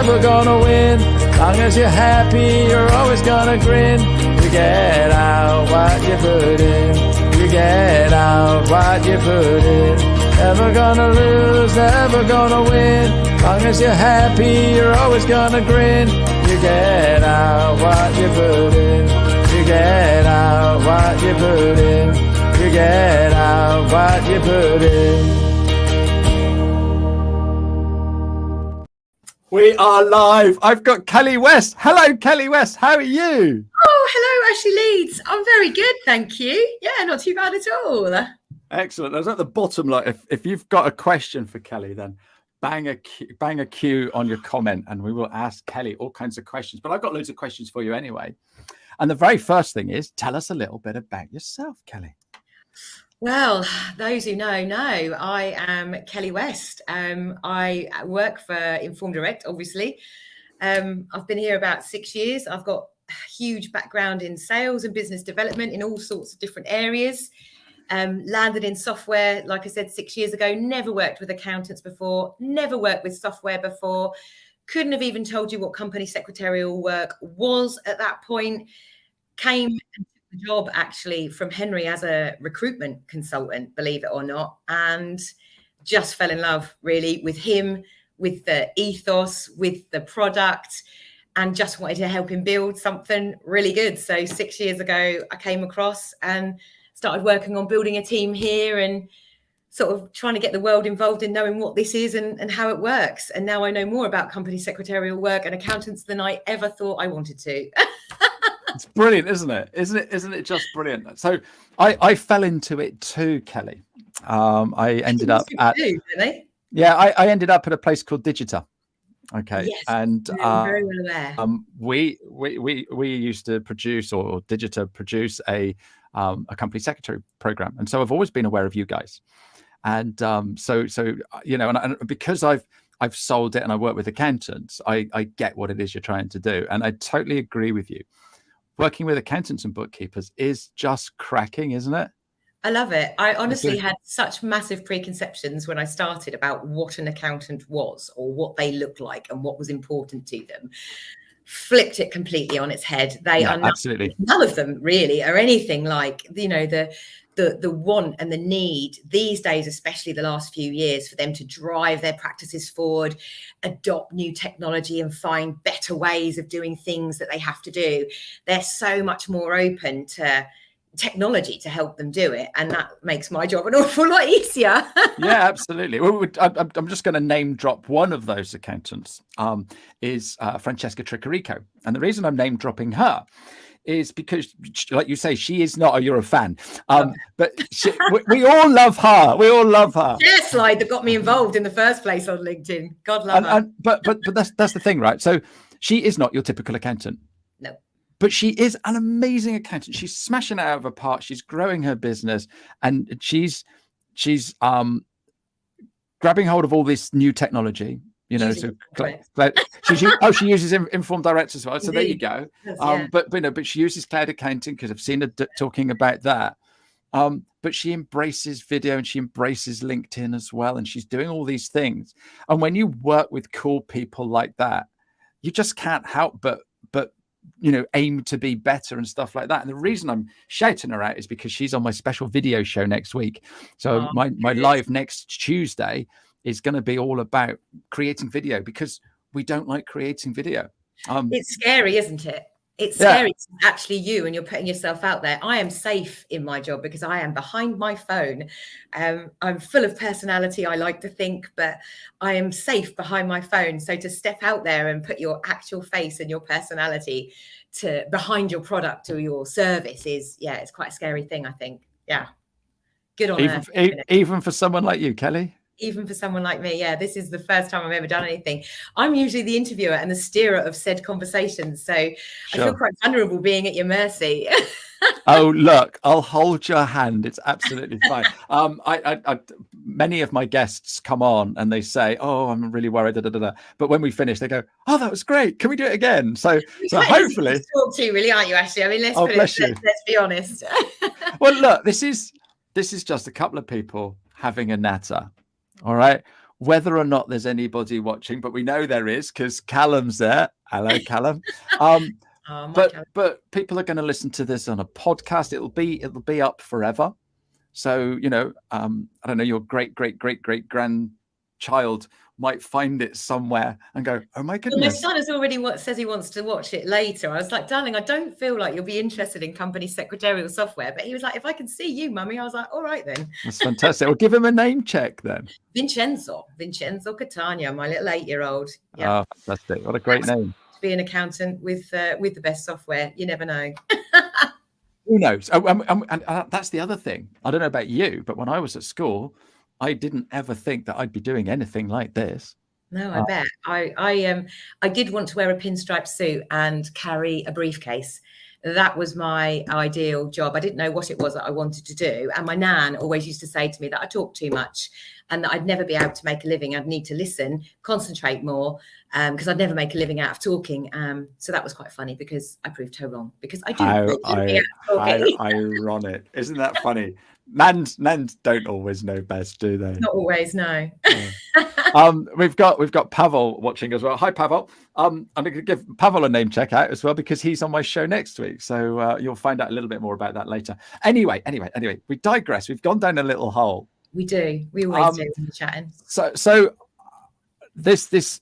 never gonna win. Long as you're happy, you're always gonna grin. You get out what you put in. You get out what you put in. Never gonna lose, never gonna win. Long as you're happy, you're always gonna grin. You get out what you put in. You get out what you put in. You get out what you put in. We are live. I've got Kelly West. Hello, Kelly West. How are you? Oh, hello, Ashley Leeds. I'm very good, thank you. Yeah, not too bad at all. Excellent. I was at the bottom, like if you've got a question for Kelly, then bang a Q on your comment and we will ask Kelly all kinds of questions. But I've got loads of questions for you anyway. And the very first thing is, tell us a little bit about yourself, Kelly. Well, those who know, I am Kelly West. I work for Inform Direct, obviously. I've been here about 6 years. I've got a huge background in sales and business development in all sorts of different areas. Landed in software, like I said, 6 years ago. Never worked with accountants before. Never worked with software before. Couldn't have even told you what company secretarial work was at that point. Came and took the job actually from Henry as a recruitment consultant, believe it or not, and just fell in love really with him, with the ethos, with the product, and just wanted to help him build something really good. So 6 years ago, I came across and started working on building a team here and sort of trying to get the world involved in knowing what this is and how it works. And now I know more about company secretarial work and accountants than I ever thought I wanted to. It's brilliant, isn't it? Isn't it just brilliant? So I fell into it too, Kelly. I ended up at I ended up at a place called Digita. Okay. Yes, and I'm very well aware. We used to produce, or Digita produce a company secretary program, and so I've always been aware of you guys. And so you know, and because I've sold it and I work with accountants, I get what it is you're trying to do, and I totally agree with you. Working with accountants and bookkeepers is just cracking, isn't it? I love it. I honestly had such massive preconceptions when I started about what an accountant was or what they looked like and what was important to them. Flipped it completely on its head. They are absolutely none of them really are anything like, you know, the want and the need these days, especially the last few years, for them to drive their practices forward, adopt new technology and find better ways of doing things that they have to do. They're so much more open to technology to help them do it, and that makes my job an awful lot easier. Yeah, absolutely. Well, I'm just going to name drop one of those accountants, is Francesca Tricarico, and the reason I'm name dropping her is because, like you say, she is not. You're a fan, but we all love her. We all love her. Share slide that got me involved in the first place on LinkedIn. God love her. But that's the thing, right? So she is not your typical accountant. No. But she is an amazing accountant. She's smashing it out of her part. She's growing her business, and she's grabbing hold of all this new technology. You know, so she uses Inform Direct as well. So there you go. But she uses cloud accounting because I've seen her talking about that. But she embraces video and she embraces LinkedIn as well, and she's doing all these things. And when you work with cool people like that, you just can't help but you know, aim to be better and stuff like that. And the reason I'm shouting her out is because she's on my special video show next week. So my live next Tuesday is going to be all about creating video, because we don't like creating video. It's scary, isn't it? It's scary to actually you, and you're putting yourself out there. I am safe in my job because I am behind my phone. I'm full of personality, I like to think, but I am safe behind my phone. So to step out there and put your actual face and your personality to behind your product or your service is, it's quite a scary thing, I think. Yeah. Good on her. Even for someone like you, Kelly? Even for someone like me, this is the first time I've ever done anything. I'm usually the interviewer and the steerer of said conversations, so I feel quite vulnerable being at your mercy. Oh, look, I'll hold your hand. It's absolutely fine. Many of my guests come on and they say, "Oh, I'm really worried." But when we finish, they go, "Oh, that was great. Can we do it again?" So hopefully, talk to, really, aren't you, Ashley? I mean, let's be honest. Well, look, this is just a couple of people having a natter. All right. whether or not there's anybody watching, but we know there is because Callum's there. Hello, Callum. But people are going to listen to this on a podcast. It'll be up forever. So, I don't know, your great grandchild might find it somewhere and go, oh my goodness. Well, my son has already says he wants to watch it later. I was like, darling, I don't feel like you'll be interested in company secretarial software. But he was like, if I can see you, mummy. I was like, all right then. That's fantastic. Well, give him a name check then. Vincenzo Catania, my little 8-year-old. Yeah. Oh, fantastic. What a great name. To be an accountant with the best software. You never know. Who knows? And that's the other thing. I don't know about you, but when I was at school, I didn't ever think that I'd be doing anything like this. No, I bet. I did want to wear a pinstripe suit and carry a briefcase. That was my ideal job. I didn't know what it was that I wanted to do. And my nan always used to say to me that I talk too much and that I'd never be able to make a living. I'd need to listen, concentrate more, because I'd never make a living out of talking. So that was quite funny because I proved her wrong, because I do. How ironic. Isn't that funny? Nans don't always know best, do they? Not always, no. Yeah. We've got Pavel watching as well. Hi, Pavel. I'm going to give Pavel a name check out as well because he's on my show next week. So you'll find out a little bit more about that later. Anyway, we digress. We've gone down a little hole. We do. We always do when we're chatting. So this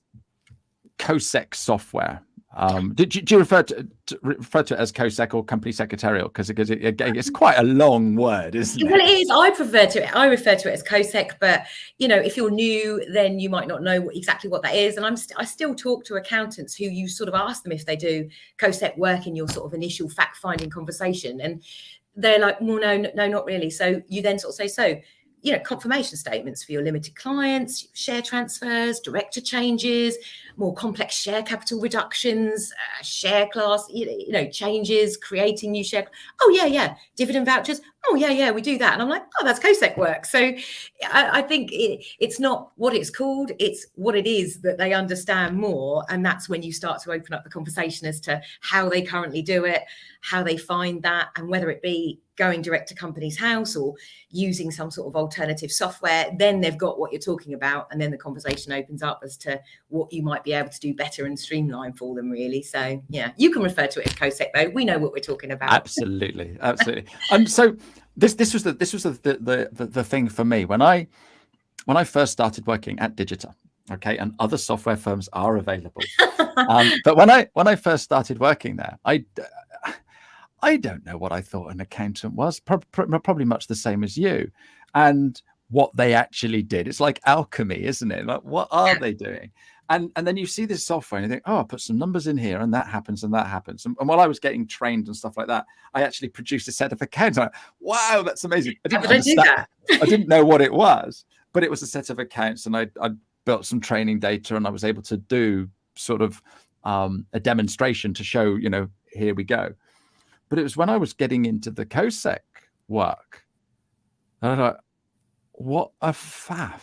Cosec software. Do you refer to it as Cosec or company secretarial? Because it's quite a long word, isn't it? Well, it is. I refer to it as Cosec, but if you're new, then you might not know exactly what that is. And I still talk to accountants who you sort of ask them if they do Cosec work in your sort of initial fact-finding conversation, and they're like, well, no, not really. So you then sort of say, confirmation statements for your limited clients, share transfers, director changes, more complex share capital reductions, share class, changes, creating new share. Oh, yeah. Dividend vouchers. Oh, yeah, we do that. And I'm like, oh, that's Cosec work. So I think it's not what it's called, it's what it is that they understand more. And that's when you start to open up the conversation as to how they currently do it, how they find that, and whether it be going direct to company's house or using some sort of alternative software. Then they've got what you're talking about. And then the conversation opens up as to what you might be able to do better and streamline for them, really. So, yeah, you can refer to it as Cosec, though. We know what we're talking about. Absolutely. So this was the thing for me when I first started working at Digita. Okay, and other software firms are available. But when I first started working there, I don't know what I thought an accountant was. Probably much the same as you, and what they actually did. It's like alchemy, isn't it? Like, what are they doing? And then you see this software and you think, oh, I put some numbers in here and that happens and that happens. And while I was getting trained and stuff like that, I actually produced a set of accounts. I'm like, wow, that's amazing. I didn't know what it was, but it was a set of accounts, and I built some training data, and I was able to do sort of a demonstration to show, here we go. But it was when I was getting into the Cosec work, and I thought, what a faff.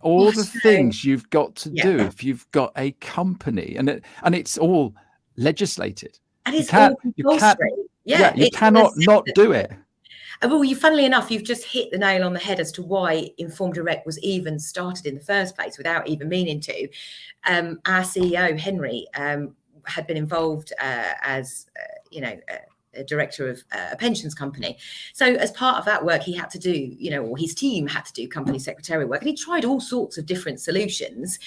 All the things you've got to do if you've got a company, and it's all legislated. And it's all compulsory. You cannot not do it. Well, funnily enough, you've just hit the nail on the head as to why Informed Direct was even started in the first place, without even meaning to. Our CEO, Henry, had been involved as a director of a pensions company. So as part of that work, he had to do, or his team had to do company secretarial work. And he tried all sorts of different solutions.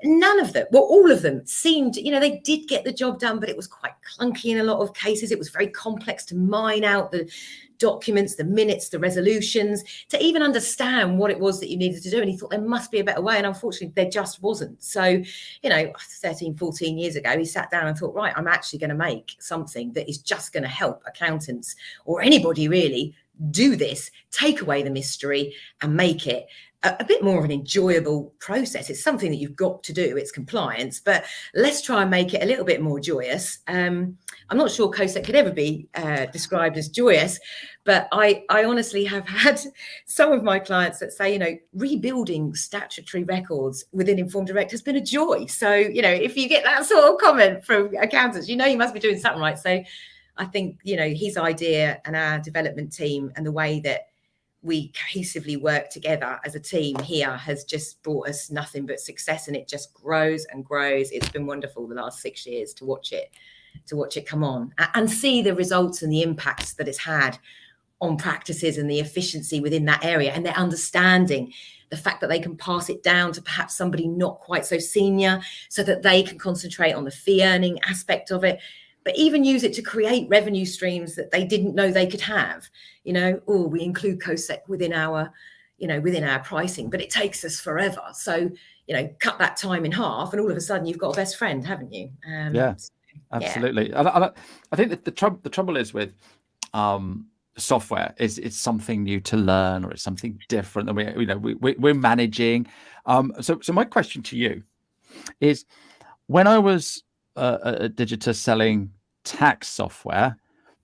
None of them, well, all of them seemed, they did get the job done, but it was quite clunky in a lot of cases. It was very complex to mine out the documents, the minutes, the resolutions, to even understand what it was that you needed to do. And he thought there must be a better way. And unfortunately, there just wasn't. So, 13, 14 years ago, he sat down and thought, right, I'm actually going to make something that is just going to help accountants, or anybody really, do this, take away the mystery and make it a bit more of an enjoyable process. It's something that you've got to do. It's compliance, but let's try and make it a little bit more joyous. I'm not sure Cosec could ever be described as joyous, but I honestly have had some of my clients that say, rebuilding statutory records within Informed Direct has been a joy. So, if you get that sort of comment from accountants, you must be doing something right. So I think, his idea and our development team and the way that we cohesively work together as a team here has just brought us nothing but success, and it just grows and grows. It's been wonderful the last 6 years to watch it come on and see the results and the impacts that it's had on practices and the efficiency within that area, and their understanding the fact that they can pass it down to perhaps somebody not quite so senior so that they can concentrate on the fee earning aspect of it, but even use it to create revenue streams that they didn't know they could have. We include Cosec within our pricing, but it takes us forever. So, cut that time in half and all of a sudden you've got a best friend, haven't you? Yeah, absolutely. Yeah. I think that the trouble is with software is it's something new to learn, or it's something different than we're managing. So my question to you is, when I was at Digita selling tax software,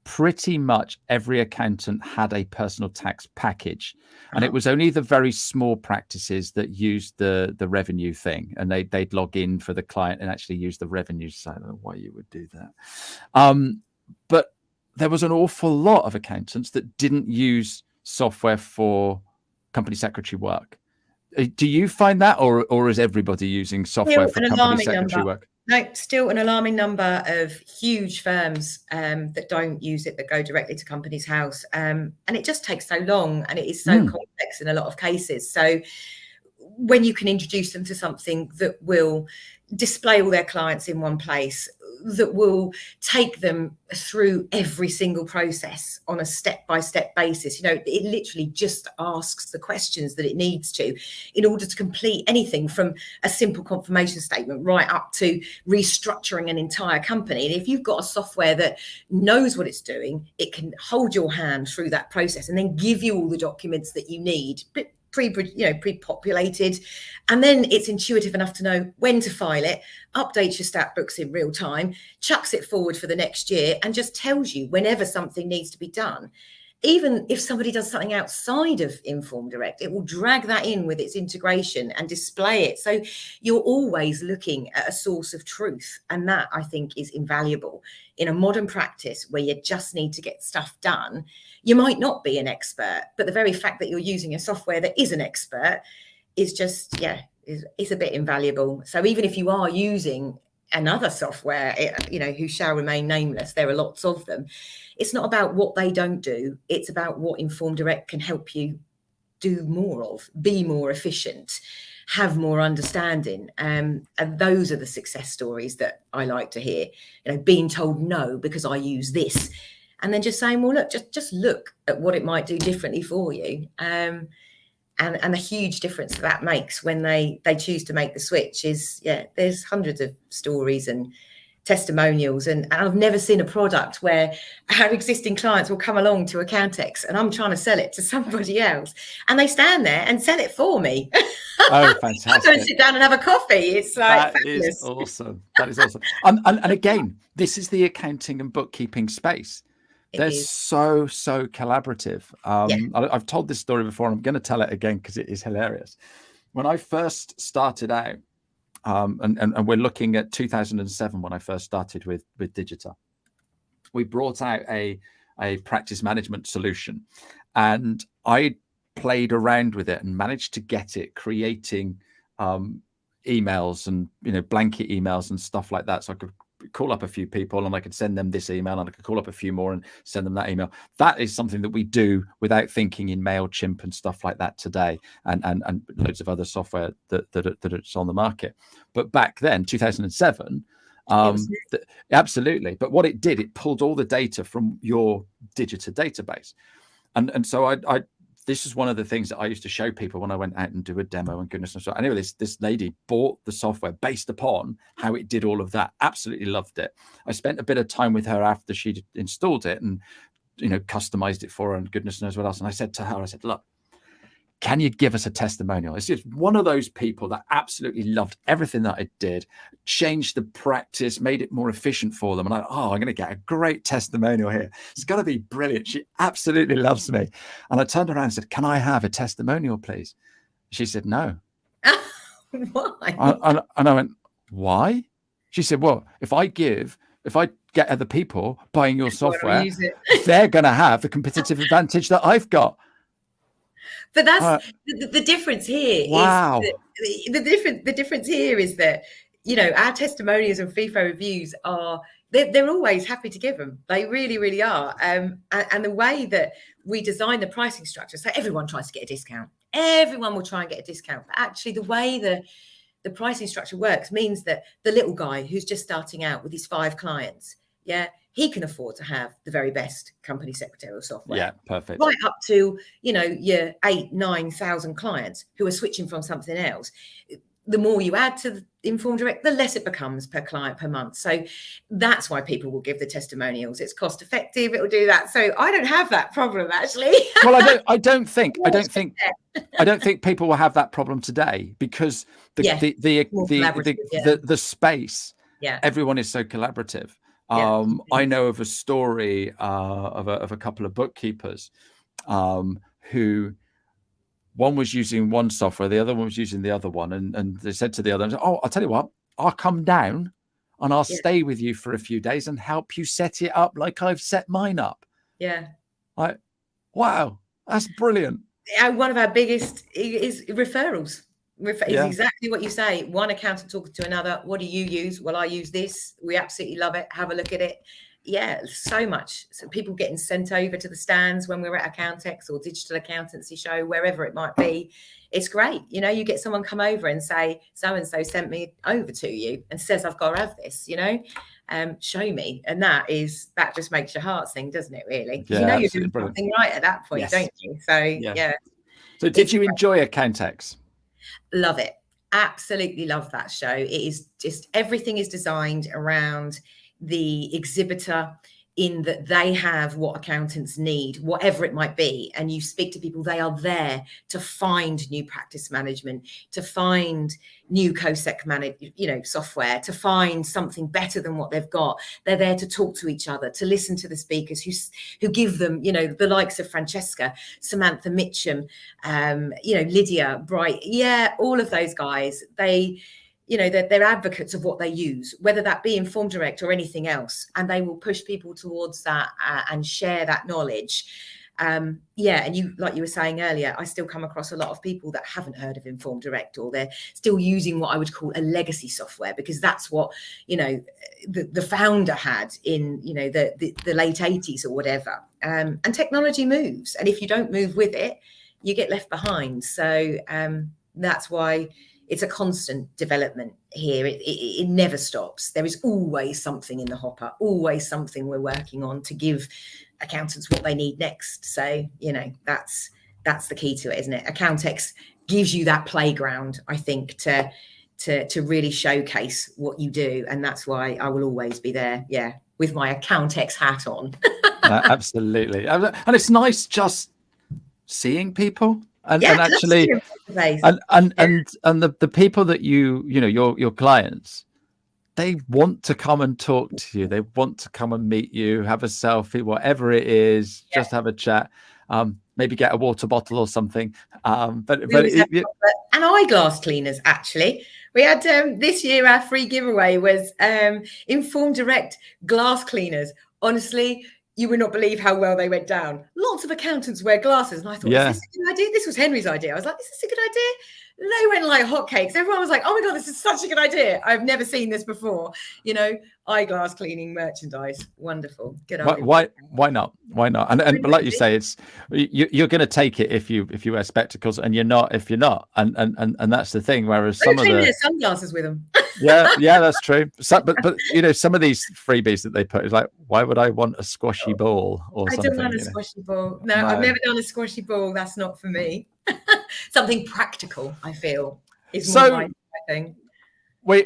pretty much every accountant had a personal tax package, and it was only the very small practices that used the revenue thing, and they'd log in for the client and actually use the revenue side. I don't know why you would do that, but there was an awful lot of accountants that didn't use software for company secretary work. Do you find that, or is everybody using software for company secretary work? No, still an alarming number of huge firms that don't use it, that go directly to company's house. And it just takes so long, and it is so complex in a lot of cases. So when you can introduce them to something that will display all their clients in one place, that will take them through every single process on a step-by-step basis, it literally just asks the questions that it needs to in order to complete anything from a simple confirmation statement right up to restructuring an entire company. And if you've got a software that knows what it's doing, it can hold your hand through that process and then give you all the documents that you need, pre-populated, and then it's intuitive enough to know when to file it, updates your stat books in real time, chucks it forward for the next year, and just tells you whenever something needs to be done. Even if somebody does something outside of Inform Direct, it will drag that in with its integration and display it. So you're always looking at a source of truth. And that, I think, is invaluable. In a modern practice where you just need to get stuff done, you might not be an expert, but the very fact that you're using a software that is an expert is just, is a bit invaluable. So even if you are using another software, who shall remain nameless, there are lots of them, it's not about what they don't do, it's about what Inform Direct can help you do more of, be more efficient, have more understanding. And those are the success stories that I like to hear, being told no because I use this, and then just saying, well, look, just look at what it might do differently for you. And the huge difference that makes when they choose to make the switch is, there's hundreds of stories and testimonials, and I've never seen a product where our existing clients will come along to Accountex and I'm trying to sell it to somebody else and they stand there and sell it for me. Oh, fantastic. I'm going to sit down and have a coffee. It's like that fabulous. Is awesome. That is awesome. And again, this is the accounting and bookkeeping space. They're so collaborative. I've told this story before, and I'm going to tell it again because it is hilarious. When I first started out, and we're looking at 2007 when I first started with Digita, we brought out a practice management solution, and I played around with it and managed to get it creating emails and blanket emails and stuff like that, so I could call up a few people and I could send them this email, and I could call up a few more and send them that email. That is something that we do without thinking in MailChimp and stuff like that today, and loads of other software that is on the market. But back then, 2007, absolutely. But what it did, it pulled all the data from your Digita database, and so I this is one of the things that I used to show people when I went out and do a demo, and goodness knows. Anyway, this lady bought the software based upon how it did all of that. Absolutely loved it. I spent a bit of time with her after she'd installed it and, customized it for her and goodness knows what else. And I said to her, look, can you give us a testimonial? It's just one of those people that absolutely loved everything that I did, changed the practice, made it more efficient for them. And I'm going to get a great testimonial here. It's got to be brilliant. She absolutely loves me. And I turned around and said, can I have a testimonial, please? She said, no. Why? And I went, why? She said, well, if I get other people buying your software, they're going to have the competitive advantage that I've got. But that's the difference here. Wow. Is the difference here is that, you know, our testimonials and FIFO reviews are, they're always happy to give them. They really, really are. And the way that we design the pricing structure, so everyone tries to get a discount. Everyone will try and get a discount. But actually, the way the pricing structure works means that the little guy who's just starting out with his 5 clients, he can afford to have the very best company secretarial software. Yeah, perfect. Right up to, you know, your 8,000-9,000 clients who are switching from something else. The more you add to the Inform Direct, the less it becomes per client per month. So that's why people will give the testimonials. It's cost effective. It will do that. So I don't have that problem, actually. Well, I don't think people will have that problem today, because the space. Yeah. Everyone is so collaborative. I know of a story of a couple of bookkeepers who, one was using one software, the other one was using the other one, and they said to the other, "Oh, I'll tell you what, I'll come down and I'll stay with you for a few days and help you set it up like I've set mine up." Yeah. Like, wow, that's brilliant. One of our biggest is referrals. Is exactly what you say. One accountant talking to another. What do you use? Well, I use this. We absolutely love it. Have a look at it. Yeah, so much. So people getting sent over to the stands when we're at Accountex or digital accountancy show, wherever it might be. It's great. You know, you get someone come over and say, so-and-so sent me over to you and says, I've got to have this, you know, show me. And that just makes your heart sing, doesn't it, really? Yeah, you know, you're doing something right at that point, don't you? So, yeah. So did you enjoy Accountex? Love it. Absolutely love that show. It is just, everything is designed around the exhibitor, in that they have what accountants need, whatever it might be. And you speak to people, they are there to find new practice management, to find new Cosec software, to find something better than what they've got. They're there to talk to each other, to listen to the speakers who give them, you know, the likes of Francesca, Samantha Mitchum, Lydia Bright. Yeah, all of those guys, they're advocates of what they use, whether that be Inform Direct or anything else, and they will push people towards that and share that knowledge. And you, like you were saying earlier, I still come across a lot of people that haven't heard of Inform Direct, or they're still using what I would call a legacy software, because that's what, you know, the founder had in, you know, the late 80s or whatever. And technology moves, and if you don't move with it, you get left behind. So that's why it's a constant development here. It never stops. There is always something in the hopper, always something we're working on to give accountants what they need next. So, you know, that's the key to it, isn't it? Accountex gives you that playground, I think, to really showcase what you do. And that's why I will always be there, with my Accountex hat on. Absolutely. And it's nice just seeing people. And actually, and the people that your clients, they want to come and talk to you. They want to come and meet you, have a selfie, whatever it is, just have a chat. Maybe get a water bottle or something. And eyeglass cleaners. Actually, we had this year our free giveaway was Inform Direct glass cleaners. Honestly, you would not believe how well they went down. Lots of accountants wear glasses. And I thought, is this a good idea? This was Henry's idea. I was like, is this a good idea? They went like hotcakes. Everyone was like, oh my God, this is such a good idea. I've never seen this before. You know, eyeglass cleaning merchandise. Wonderful. Good idea. Why not? Why not? And like you say, it's you're going to take it if you wear spectacles, and you're not if you're not. And that's the thing. Whereas some of the sunglasses with them. yeah, that's true. So, but you know, some of these freebies that they put is like, why would I want a squashy ball or something? I don't want a squashy ball. No, I've never done a squashy ball. That's not for me. Something practical, I feel, is more my thing. We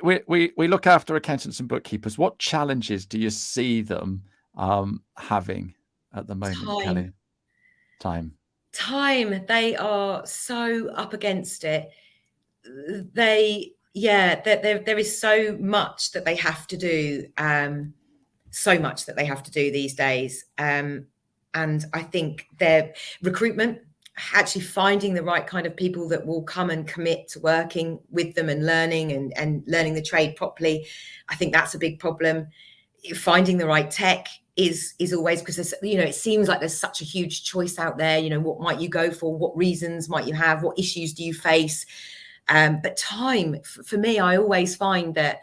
look after accountants and bookkeepers. What challenges do you see them having at the moment, Kelly? Time. They are so up against it. There is so much that they have to do. So much that they have to do these days. And I think their recruitment, actually finding the right kind of people that will come and commit to working with them and learning and learning the trade properly, I think that's a big problem. finding the right tech is always, because there's, it seems like there's such a huge choice out there. What might you go for? What reasons might you have? What issues do you face? But time, for me, I always find that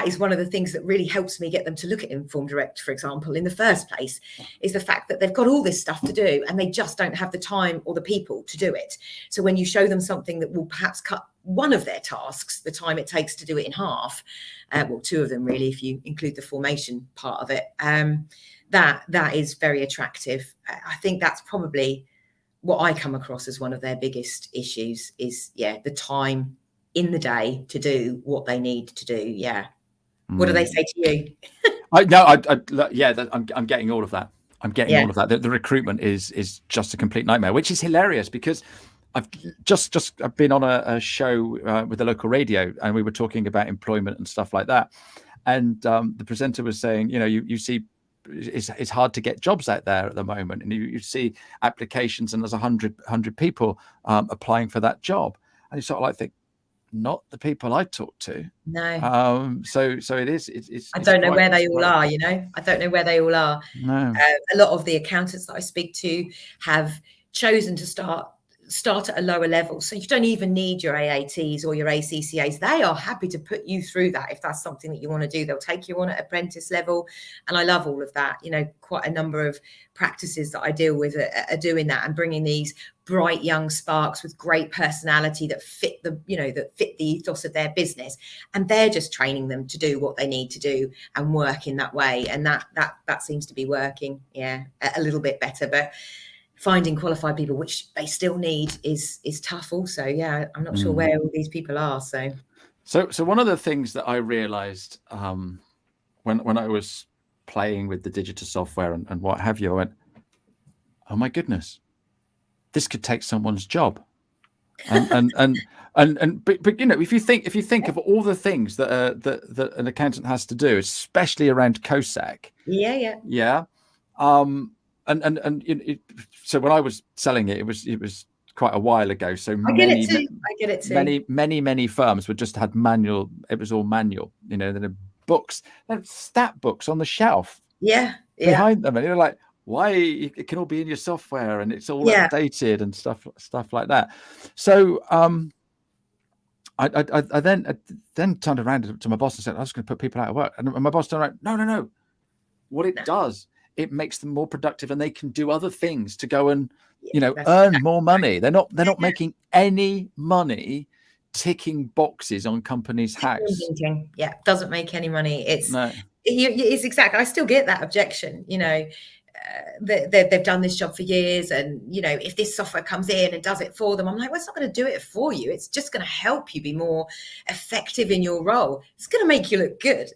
is one of the things that really helps me get them to look at Informed Direct, for example, in the first place, is the fact that they've got all this stuff to do and they just don't have the time or the people to do it. So when you show them something that will perhaps cut one of their tasks, the time it takes to do it, in half, well, two of them really, if you include the formation part of it, that is very attractive. I think that's probably what I come across as one of their biggest issues is, the time in the day to do what they need to do. What do they say to you? I'm getting all of that. I'm getting all of that. The recruitment is just a complete nightmare, which is hilarious, because I've been on a show with the local radio, and we were talking about employment and stuff like that, and the presenter was saying, you see it's hard to get jobs out there at the moment, and you see applications and there's 100 people applying for that job, and you sort of like think, not the people I talk to. No. So it is. It's I don't know where they all are. I don't know where they all are. No. A lot of the accountants that I speak to have chosen to start at a lower level. So you don't even need your AATs or your ACCAs. They are happy to put you through that if that's something that you want to do. They'll take you on at apprentice level. And I love all of that. Quite a number of practices that I deal with are doing that and bringing these bright young sparks with great personality that fit the ethos of their business. And they're just training them to do what they need to do and work in that way. And that seems to be working, a little bit better. But finding qualified people, which they still need, is tough also. I'm not sure where all these people are. So one of the things that I realized when I was playing with the digital software and what have you, I went, oh my goodness, this could take someone's job. But if you think of all the things that an accountant has to do, especially around Cosec. So when I was selling it was quite a while ago. So I get it too. Many firms would just had manual. It was all manual. Then the books, they had stat books on the shelf. Behind them, and you're like, why? It can all be in your software, and it's all updated and stuff like that. So I then turned around to my boss and said, I was going to put people out of work, and my boss turned around, no. What it does, it makes them more productive, and they can do other things to go and earn more money. They're not making any money ticking boxes on companies' house. Doesn't make any money. It's exactly. I still get that objection. They've done this job for years, and if this software comes in and does it for them, I'm like, well, it's not going to do it for you. It's just going to help you be more effective in your role. It's going to make you look good.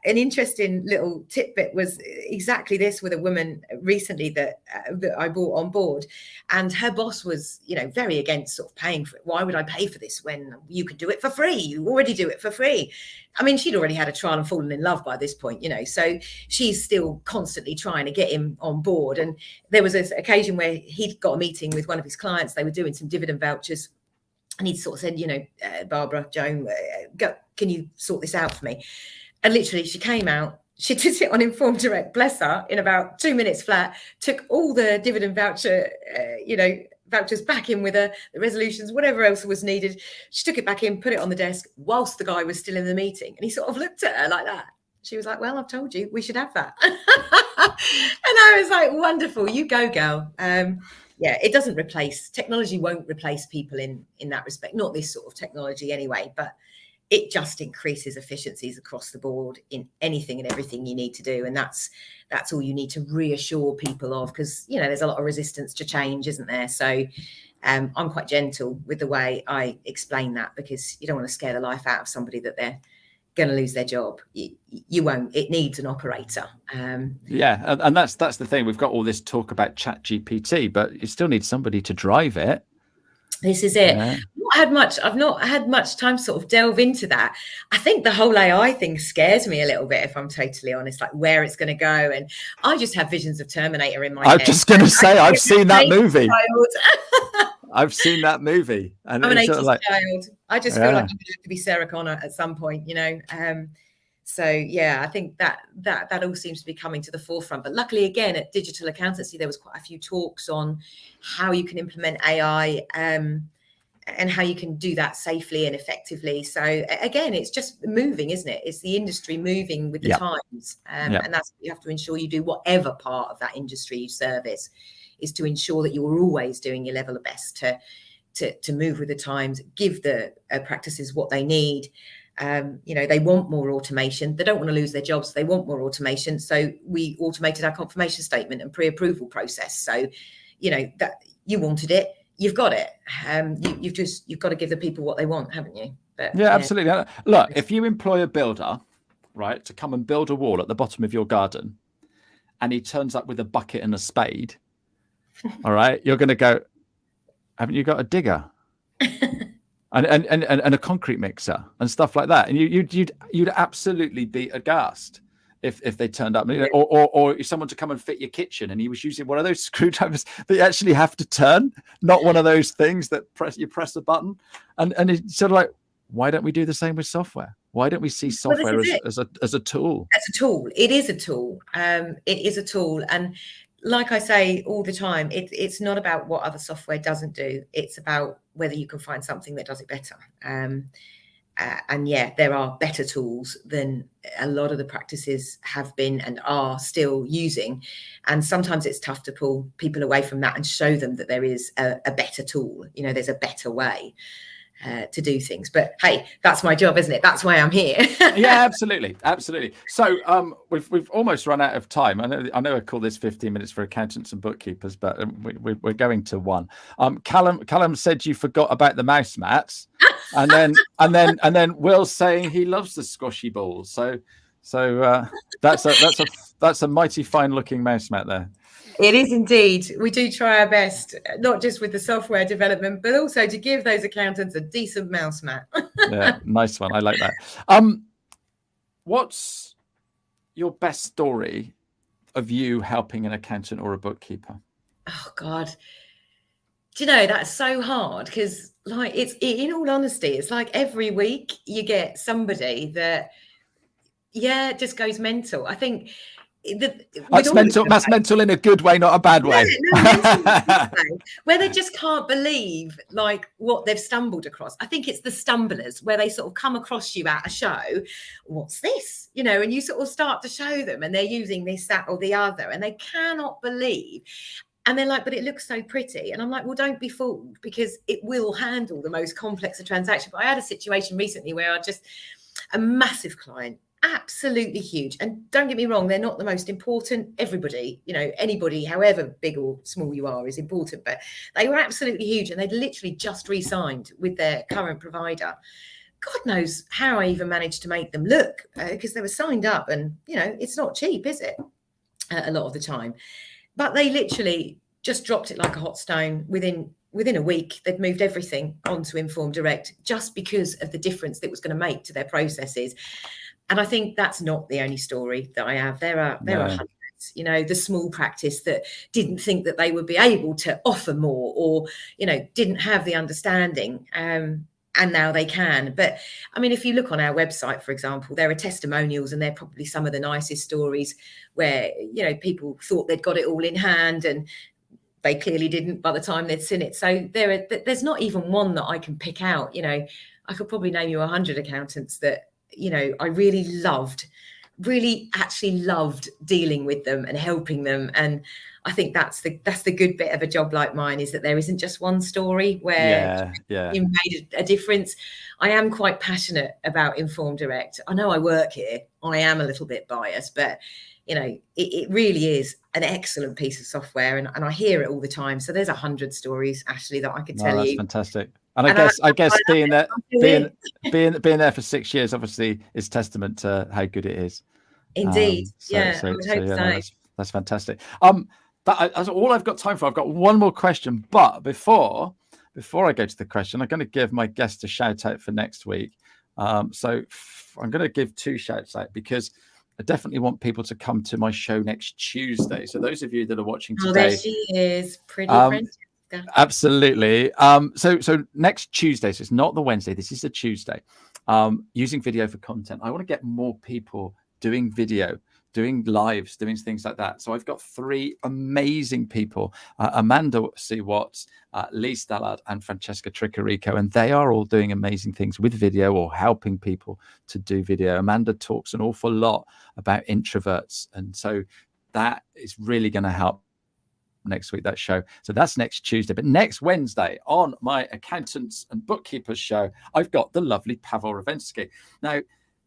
An interesting little tidbit was exactly this with a woman recently that I brought on board, and her boss was, very against sort of paying for it. Why would I pay for this when you could do it for free? You already do it for free. I mean, she'd already had a trial and fallen in love by this point, so she's still constantly trying to get him on board. And there was this occasion where he'd got a meeting with one of his clients. They were doing some dividend vouchers, and he'd sort of said, Barbara, Joan, can you sort this out for me? And literally, she came out, she did it on Informed Direct, bless her, in about 2 minutes flat, took all the dividend vouchers back in with her, the resolutions, whatever else was needed. She took it back in, put it on the desk whilst the guy was still in the meeting. And he sort of looked at her like that. She was like, well, I've told you, we should have that. And I was like, wonderful, you go, girl. It doesn't technology won't replace people in that respect, not this sort of technology anyway, but it just increases efficiencies across the board in anything and everything you need to do. And that's all you need to reassure people of, because, there's a lot of resistance to change, isn't there? So I'm quite gentle with the way I explain that, because you don't want to scare the life out of somebody that they're going to lose their job. You won't. It needs an operator. And that's the thing. We've got all this talk about ChatGPT, but you still need somebody to drive it. This is it. I've not had much time to sort of delve into that. I think the whole AI thing scares me a little bit, if I'm totally honest, like where it's going to go. And I just have visions of Terminator in my head. I'm just going to say, I've seen that movie. I've seen that movie. And I'm an 80s sort of child. I just feel like I'm going to have to be Sarah Connor at some point, So yeah, I think that all seems to be coming to the forefront. But luckily, again, at Digital Accountancy, there was quite a few talks on how you can implement AI and how you can do that safely and effectively. So again, it's just moving, isn't it? It's the industry moving with the times, and that's what you have to ensure you do. Whatever part of that industry you service, is to ensure that you're always doing your level of best to move with the times, give the practices what they need. They want more automation. They don't want to lose their jobs. They want more automation. So we automated our confirmation statement and pre-approval process. So, that you wanted it, you've got it. You've got to give the people what they want, haven't you? But, yeah, absolutely. Look, if you employ a builder, right, to come and build a wall at the bottom of your garden, and he turns up with a bucket and a spade, all right, you're going to go, haven't you got a digger? And a concrete mixer and stuff like that, and you'd absolutely be aghast if they turned up, or someone to come and fit your kitchen, and he was using one of those screwdrivers that you actually have to turn, not one of those things that you press a button, and it's sort of like, why don't we do the same with software? Why don't we see software as a tool? As a tool, it is a tool. It is a tool, and like I say all the time, it's not about what other software doesn't do. It's about whether you can find something that does it better. And yeah, there are better tools than a lot of the practices have been and are still using. And sometimes it's tough to pull people away from that and show them that there is a better tool. There's a better way to do things. But hey, that's my job, isn't it? That's why I'm here. Yeah, absolutely. So we've almost run out of time. I know I call this 15 minutes for accountants and bookkeepers, but we're going to one. Callum said you forgot about the mouse mats, and then Will's saying he loves the squashy balls. So that's a mighty fine looking mouse mat there. It is indeed. We do try our best, not just with the software development, but also to give those accountants a decent mouse mat. Yeah, nice one. I like that. What's your best story of you helping an accountant or a bookkeeper? Oh God. Do you know, that's so hard because, like, it's, in all honesty, it's like every week you get somebody that, just goes mental. I think that's mental in a good way, not a bad way. Where they just can't believe like what they've stumbled across. I think it's the stumblers where they sort of come across you at a show. What's this? And you sort of start to show them, and they're using this, that, or the other, and they cannot believe. And they're like, but it looks so pretty. And I'm like, well, don't be fooled, because it will handle the most complex of transactions. But I had a situation recently where a massive client, absolutely huge. And don't get me wrong, they're not the most important. Everybody, anybody, however big or small you are, is important. But they were absolutely huge, and they'd literally just re-signed with their current provider. God knows how I even managed to make them look, because they were signed up, and it's not cheap, is it? A lot of the time. But they literally just dropped it like a hot stone. Within a week, they'd moved everything onto Inform Direct just because of the difference that it was going to make to their processes. And I think that's not the only story that I have. There are hundreds, the small practice that didn't think that they would be able to offer more, or, didn't have the understanding. And now they can. But I mean, if you look on our website, for example, there are testimonials, and they're probably some of the nicest stories where, people thought they'd got it all in hand, and they clearly didn't by the time they'd seen it. So there's not even one that I can pick out. I could probably name you 100 accountants that, I really actually loved dealing with them and helping them. And I think that's the good bit of a job like mine, is that there isn't just one story where you made a difference. I am quite passionate about Inform Direct. I know I work here. I am a little bit biased, but it really is an excellent piece of software, and I hear it all the time. So there's 100 stories, Ashley, that I could tell you. That's fantastic. And I guess being there for 6 years obviously is testament to how good it is. Indeed. I would hope so. That's fantastic. That's all I've got time for. I've got one more question, but before I go to the question, I'm going to give my guest a shout out for next week. So I'm going to give 2 shouts out, because I definitely want people to come to my show next Tuesday. So those of you that are watching today, there she is, pretty princess. Absolutely. So next Tuesday, so it's not the Wednesday, this is the Tuesday, using video for content. I want to get more people doing video, doing lives, doing things like that. So I've got 3 amazing people, Amanda C. Watts, Lee Stallard, and Francesca Tricarico, and they are all doing amazing things with video or helping people to do video. Amanda talks an awful lot about introverts, and so that is really going to help next week, that show. So that's next Tuesday. But next Wednesday on my Accountants and Bookkeepers show, I've got the lovely Pavel Ravensky. Now,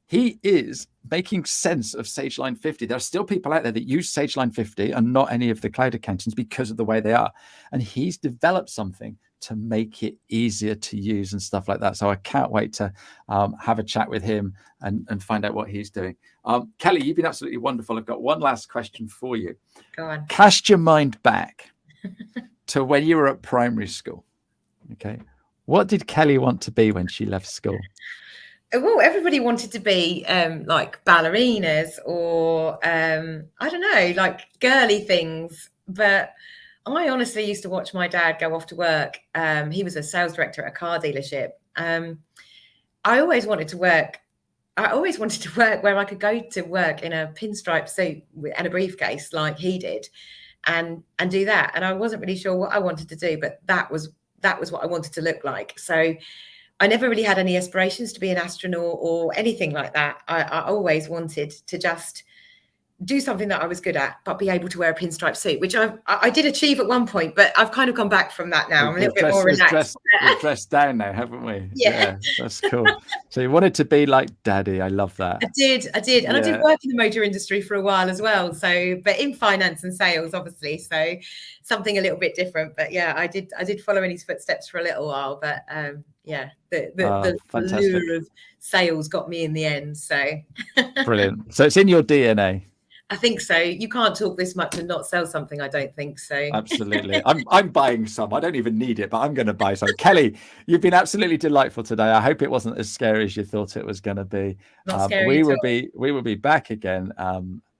he is making sense of Sage Line 50. There are still people out there that use Sage Line 50 and not any of the cloud accountants because of the way they are. And he's developed something to make it easier to use and stuff like that. So I can't wait to have a chat with him and find out what he's doing. Kelly, you've been absolutely wonderful. I've got one last question for you. Go on. Cast your mind back to when you were at primary school. Okay. What did Kelly want to be when she left school? Well, everybody wanted to be like ballerinas or I don't know, like girly things. But I honestly used to watch my dad go off to work. He was a sales director at a car dealership. I always wanted to work. I always wanted to work where I could go to work in a pinstripe suit and a briefcase like he did, and do that. And I wasn't really sure what I wanted to do, but that was what I wanted to look like. So I never really had any aspirations to be an astronaut or anything like that. I always wanted to just do something that I was good at, but be able to wear a pinstripe suit, which I did achieve at one point, but I've kind of gone back from that now. I'm a little bit more relaxed. We've dressed down now, haven't we? Yeah. That's cool. So you wanted to be like Daddy. I love that. I did. And I did work in the motor industry for a while as well. So, but in finance and sales, obviously. So something a little bit different. But yeah, I did follow in his footsteps for a little while. But the lure of sales got me in the end. So brilliant. So it's in your DNA. I think so. You can't talk this much and not sell something, I don't think so. Absolutely. I'm buying some. I don't even need it, but I'm going to buy some. Kelly, you've been absolutely delightful today. I hope it wasn't as scary as you thought it was going to be. Not scary we will be back again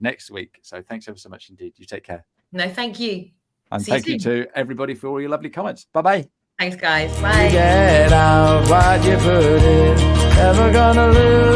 next week. So thanks ever so much indeed. You take care. No, thank you. And thank you to everybody for all your lovely comments. Bye-bye. Thanks, guys. Bye. Get out what you put in. Never gonna lose.